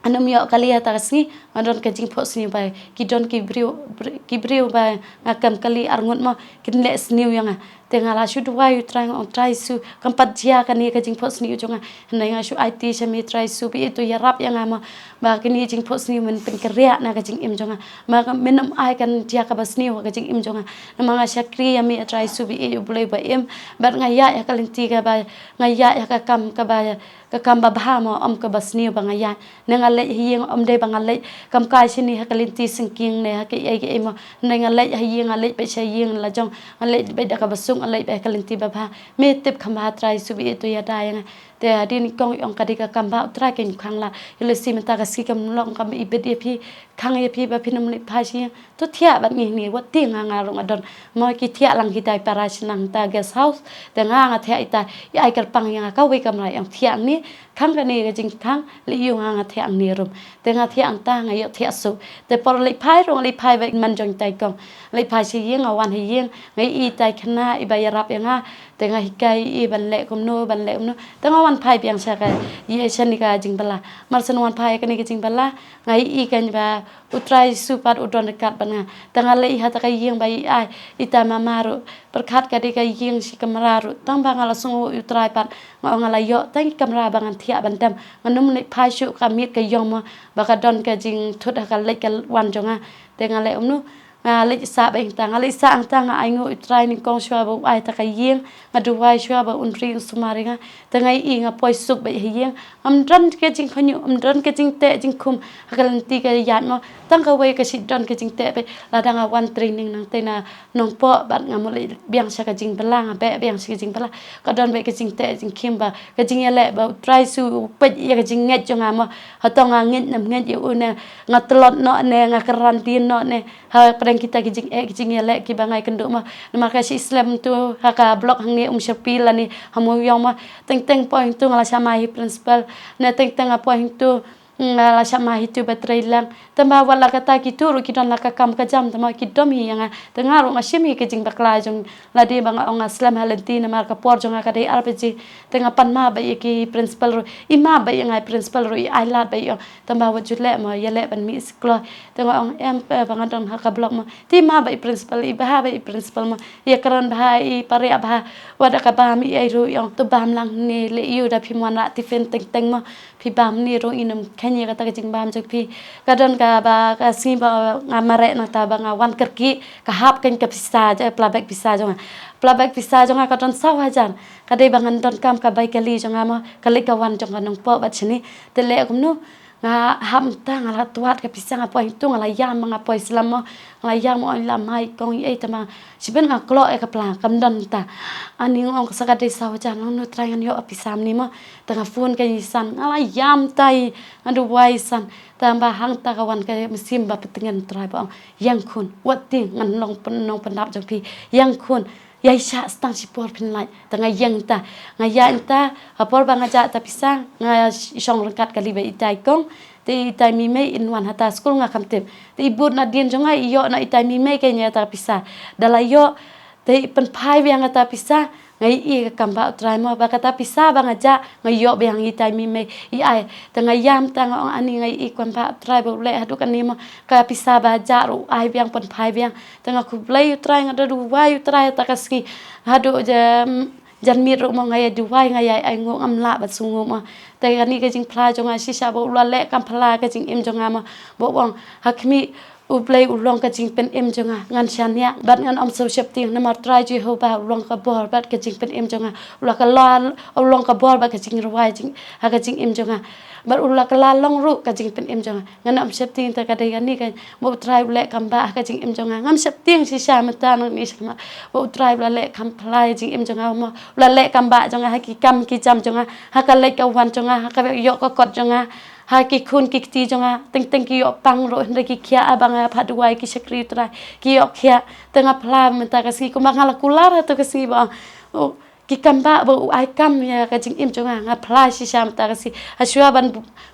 anam yo kali ya tarasi adon ka jing phos ni ba ki don ki briu ba ngakam kali arngot ma kin le sniu yang tengah la shu duai trai on trai su kampat jia kan ni ka jing phos ni jonga nai nga shu it sami trai su bi itu ya rap yang ama ba kini jing phos ni men pen kerja na ka jing im jonga ma minum ai kan jia ka bas ni ka jing im jonga nama nga syakri ami trai su bi e boleh ba im ba ngaya ya kalinti ka ba ngaya ya ka kam ka ba ka kam ba bha mo om ka bas ni ba ngaya nangale hieng om de bangale kam kai sini ha kalinti singking ne ha ke ai mo nangale hieng ale pe sayeng la jong ale be da ka basung ale be kalinti ba bha me tip khama trai su bi itu ya dai te adin kong ong kadika kamba tra ken khangla ile simenta ka sikam long kam ibet epi khang epi ba pinam le phaji to thia ba ni wat ti nga rong adon mo ki thia lang hitai parash nang ta guest house te nga thia ita ai kar pang yang ka we kam la yang thia ni khang ka ni jing thang li yu nga thia ni rum te nga thia ang ta nga yo thia su te por le phai rong le phai ba man jong tai kong le phai si yeng awan hi yeng ngai i tai khna i ba yarap yang te nga hikai i ban le kom no te nga wan phai piang sa ka ye shani ka jing bala marsan wan phai ka ni ka jing bala ngai i kan ba utrai supat udon dekat bana tanga le ha ta ka yeng ba i ai ita mamaru perkhat ka di ka yeng si kamraru tang ba ngala sung utrai pat ngala yo tang kamra bangan thia bandam nganum le phai su ka mit ka yom ba ka don ka jing thut ka le ka wan jonga te nga le nu ngalik sa ba intang ngalik sa antang aingo utrai ni kong shwa ba ai ta ka yeng ngaduai shwa ba unri sumari nga tangai i nga poi suk ba yeng dran ke jing khanyu dran ke jing te jing khum hakalanti ka yat mo tang ka wei ka si dran ke jing te be ladang a one training nang te na nong po bat nga mulai biang sa ka jing belang be biang sa ka jing bela ka dran be ke jing te jing kim ba ka jing ele ba utrai su pe ya ka jing nget jonga mo hatong nga nget nam nget yu ne nga telot no ne nga karantin no ne ha kita kijing elek ki bangai kenduk mah maka si Islam tu haka blok hangi syapil ni hamu yang mah teng point tu ngala sama hi principal na teng apa tu ngala sama hi tu batrai lang tamba wala kata kitu ru kidan la kam ka jam tama kidom hi yang tengaru ngasim hi kijing bakla jong ladi bang ong Islam halenti na mar ka por jong ka dei RPG teng pan ma ba ki principal ru ima ba yang ai principal ru ai lat ba yo tamba wajut le ma ya le ban mi sklo teng ong em bang adon haka blok ma ti ma ba principal i ba principal ma ya karan ba i pare ba wada ka ba mi ai ru yang tu bam lang ni le yu da phi mwana ti fen teng ma phi bam ni ro inam khanye ka ta jing bam jok phi kadon ka ba ka si ba ngamare na ta ba ngawan kerki ka hap kan ka pisa ja plabek pisa jo plabek pisa jo ka don saw hajan ka dei bangan don kam ka bai kali jo ngama kali ka wan jo nong po ba chini te le kum nu nga ham ta ngala tuat ka pisa nga po itu ngala yam nga po Islam mo ngala yam mo la mai kong ei tama siben nga klo e ka pla kam don ta ani ngong ka ka dei saw jan no try ngan yo pisam ni mo tanga phone ka isan ngala yam tai adu wai san tamba hang ta kawan ka mesim ba petengan try ba yang kun wat ti ngan long pendap jong pi yang kun yai sha stang si por pin lai tanga yang ta ngaya ta apor bang aja ta pisang nga isong rengkat kali ba itai kong te itai mi me in wan hata school nga kamtep te ibut na dien jonga iyo na itai mi me ke nya ta pisa dala yo te pen pai yang ta pisa ngai i kamba utrai mo ba kata pisa bang aja ngayo bang itai mi me i ai tanga yam tanga ani ngai i kamba utrai bo le hadu kan ni mo ka pisa ba ja ru ai bang pen pai bang tanga ku blai utrai ngada du wai utrai ta kaski hadu jan mi ru mo ngai du wai ngai ai ngo am la ba sungu mo te ani ka jing phla jonga sisa bo la le kam phla ka jing im jonga mo bo bong hakmi uplay ulong ka jing pen em jonga ngan shania bat ngan om so shep ting na mar try ji ho ba ulong ka bor bat ka jing pen em jonga ula ka la ulong ka bor ba ka jing rawai jing ha ka jing em jonga bat ula ka la long ru ka jing pen em jonga ngan om shep ting ta ka dei ani ka mo try ule kam ba ka jing em jonga ngam shep ting si sha mata no ni sama mo try ula le kam plai jing em jonga mo ula le kam ba jonga ha ki kam ki jam jonga ha ka le ka wan jonga ha ka yo ka kot jonga ha ki kun ki ti jonga teng ki yo pang ro hre ki khia abang phaduai ki sekri tra ki yo khia tenga phla menta ka si ko mangala kular to ka si ba ki kamba bo ai kam ya ka jing im jonga nga phla si sam ta ka si haswa ban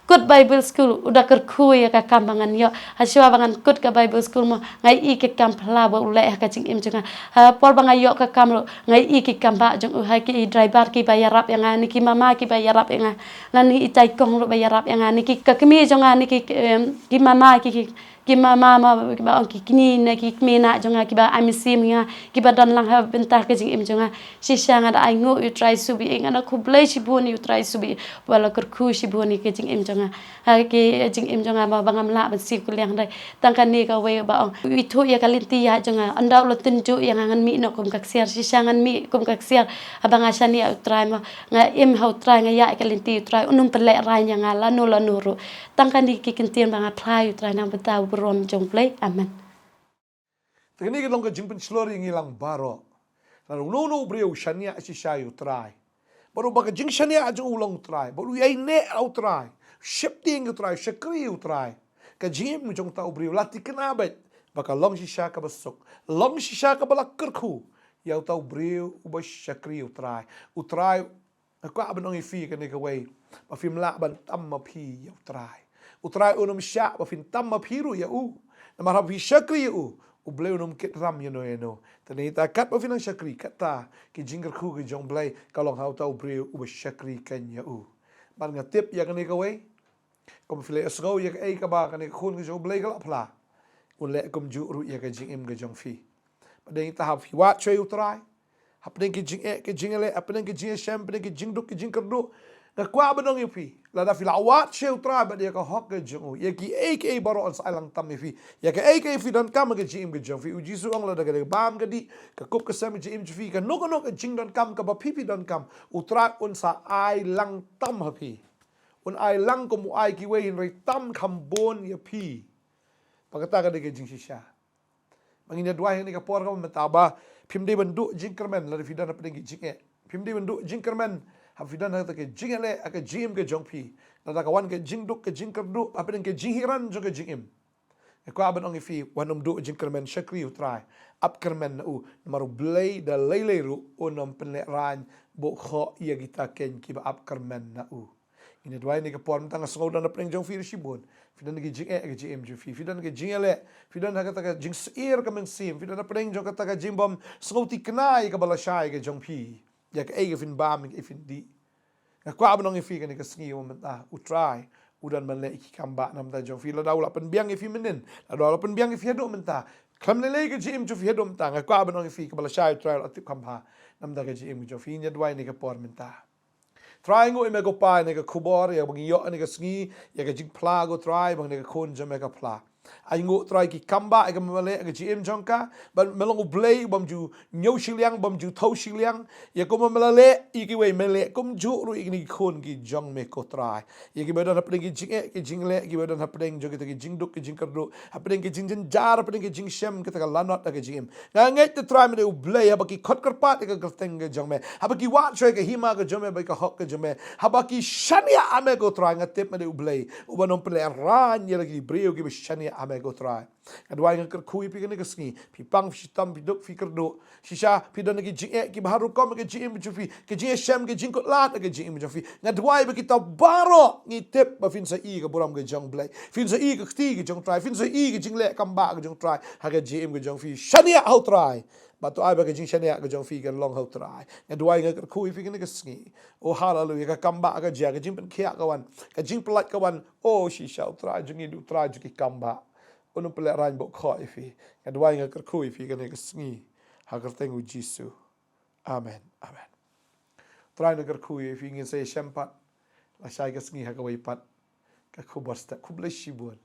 good bible school udah ker khu ya ka kambangan yo haswa bangan good ka bible school mo ngai i ki kam phla bo le ka jing im jonga por banga yo ka kam ro ngai i ki kamba jong ha ki driver ki bayarap yang ani ki mama ki bayarap yang lani itai kong ro bayarap yang ani ki ka kemi jonga ni ki mama ki mama ma ki ba ki kini na ki kmena jonga ki ba amisim nga ki ba dan lang ha bentar ka jing im jonga si sanga da aingo U Trai subi ngana khublai si buni U Trai subi wala ker khu si buni ka jing im jonga ha ki jing im jonga ba bangam la ba si kuliang dai tangkan ni ka we ba wi thu ya kalinti ya jonga andau lo tunju yang ngan mi no kum kaksiar si sangan mi kum kaksiar abang asani U Trai ma nga im ha U Trai nga ya kalinti U Trai unum pele rai nya ngala no la nuru tangkan ni ki kentien bang apply U Trai nang betau rom jong play amen Teknik long ka jingpen slori ngilang baro. Lalu no breu shania si U Trai. Baru baka jing shania aja ulong try. Baru yai ne au try. Shifting U Trai, shakri U Trai. Ka jing mu jong tau breu lati kenabet. Baka long shisha ka basok. Long shisha ka balak kerku. Yau tau breu uba shakri U Trai. U Trai aku abang ifi kan ni kawai. Bafim la ban tam mapi U Trai. U Trai unum syak bafim tam mapiru ya u. Namar hapi shakri u. Ublay unum kit ram iehnoh. Tanita kat bafim ang shakri kata ki jingger ku ki jong blay kalong hau tau breu uba shakri kan ya u. Ban ngatip ya kan ni kawai. Kom file asgau ya ka ba kan ni khun ki jong blay kalap la. Un le kom ju ru ya ka jing im ka jong fi. Padeng ta hap wat choy U Trai. Hapdeng ki jing le, hapdeng ki jing sham, hapdeng ki jing duk ki jing kerdu. Ngakwa benong ipi. Lada filawat sheu trai ba dia ka hok ke jong. Ya ki ek baro on sai lang tam ipi. Ya ka ek fi don kam ke jim ke jong fi uji su ong lada ke bam ke di ka kup ke sam jim fi ka nok ke jing don kam ka ba pipi don kam. Utrat on sa ai lang tam hapi. Un ai lang ko mu ai ki we hin ri tam kham bon ya pi. Pakata ka de ke jing shisha. Mangina dua yang ni ka por ka metaba pim de bendu jingkermen la fi dan apa de jing e. Pim de bendu jingkermen hafidan hata ke jingale aka jim ke jongpi nada kawan ke jingduk ke jingkerdu apa ke jinghiran jo ke jingim ko aban ongi fi wanum du jingkermen shakri U Trai ap kermen u maru blay da leileru onom penle ran bo kho ya kita ken ki ba ap kermen na u ina dwai ni ke pon tanga sngau dan pring jong fi shibon fidan ke jing e ke jim jo fi fidan ke jingale fidan haka ta jing sir ke men sim fidan pring jong ka ta jimbom sngau ti knai ke balashai ke jongpi ya ke ege fin bam ke fin di ka kwa abnong ifi kan ke sngi o menta U Trai udan male iki kamba nam da jong fi la daula pen biang ifi menen la daula pen biang ifi do menta klam le ke jim ju fi do menta ka kwa abnong ifi ke bala shai trial atip kamba nam da ke jim ju fi nya dwai ni ke por menta Trai ngo me go pa ne ke khubor ya bang yo ne ke sngi ya ke jing pla go try bang ne ke kon je me ka pla ai ngu try ki kamba ai male ke gm jongka ban melong blay bam ju nyau shiliang bam ju thau shiliang ya ko male i ki we mele kum ju ru i ni khon ki jong me ko try ya ki bedan hapding ki jing e ki jing le ki bedan hapding jo ki jing duk ki jing kardu hapding ki jing jin jar hapding ki jing shem ki ta lanot ke gm nga ngai te try me u blay ha ki khot kar pat ke teng ke jong me ha ki wa choi ke hima ke jong me ba ka hok ke jong me ha ki shania ame ko try nga tip me u blay u banom ple ran ya ki breu ki shania ame go try adwai ngker kui pi ke sngi pi pang fi tam pi duk fi kerdo shisha pi don ki jing ki baru kom ke jing ju fi ke jing shem ke jing ko lat ke jing ju fi ngadwai ba kita baro ni tep ba fin sa i ke buram ke jong blai fin sa i ke ti ke jong try fin sa i ke jing le kam ba ke jong try ha ke jing ke jong fi shania how try ba to ai ba ke jing shania ke jong fi ke long how try ngadwai ngker kui pi ke sngi oh hallelujah ka kam ba ke ja ke jing pen khia kawan ke jing pelat kawan oh shisha try jing du try ju ki kam ba Unum pelak rain bok koi fi. Kadwai ngak kerkui fi kan ke sngi. Hakar tengu Jisu. Amen. Amen. Try nak kerkui fi ngin saya sempat. La syai ke sngi hakawai pat. Ka khubor sta khublai shibun.